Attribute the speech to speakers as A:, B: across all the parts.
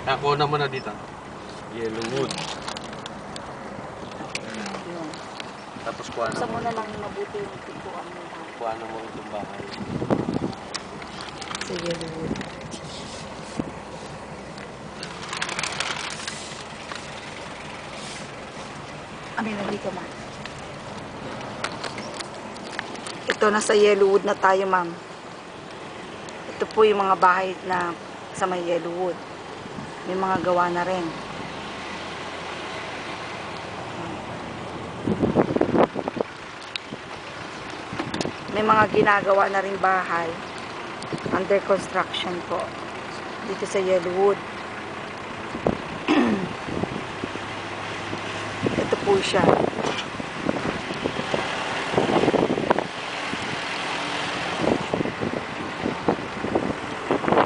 A: Ako na muna dito. Yellowwood.
B: Yun.
A: Tapos kuha na
B: Sa muna lang mabuti yung pintuan mo.
A: Kuha na mo itong bahay.
B: Sa Yellowwood. Ano yun, hindi ka man. Ito, nasa Yellowwood na tayo, ma'am. Ito po yung mga bahay na sa may Yellowwood. May mga gawa na rin. May mga ginagawa na rin bahay. Under construction po. Dito sa Yellowwood. Ito po siya.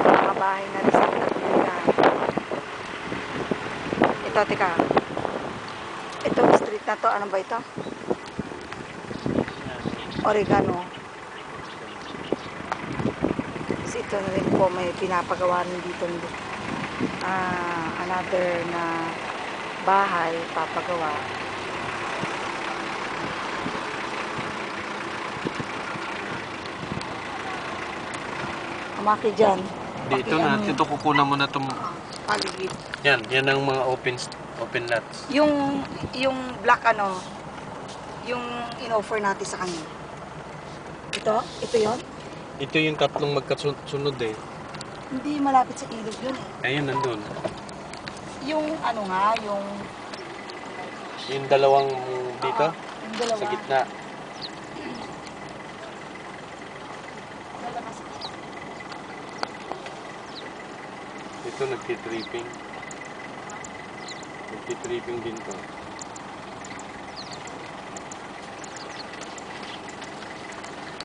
B: Mga bahay na rin sa Pilipinas. Ito, teka. Itong street na to, ano ba ito? Oregano. Kasi ito na rin po, may pinapagawa rin dito. Another na bahay, papagawa. Umaki dyan.
A: Dito na, dito kukunan mo na itong...
B: Paligid.
A: Yan ang mga open lots.
B: Yung black ano, yung in-offer natin sa kanya. Ito yon.
A: Ito yung tatlong magkasunod eh.
B: Hindi malapit sa ilog yun eh.
A: Ayun, nandun.
B: Yung ano nga, yung
A: Yung dalawang dito,
B: yung dalawa.
A: sa gitna. Dito nagtitripping. Nagtitripping din to.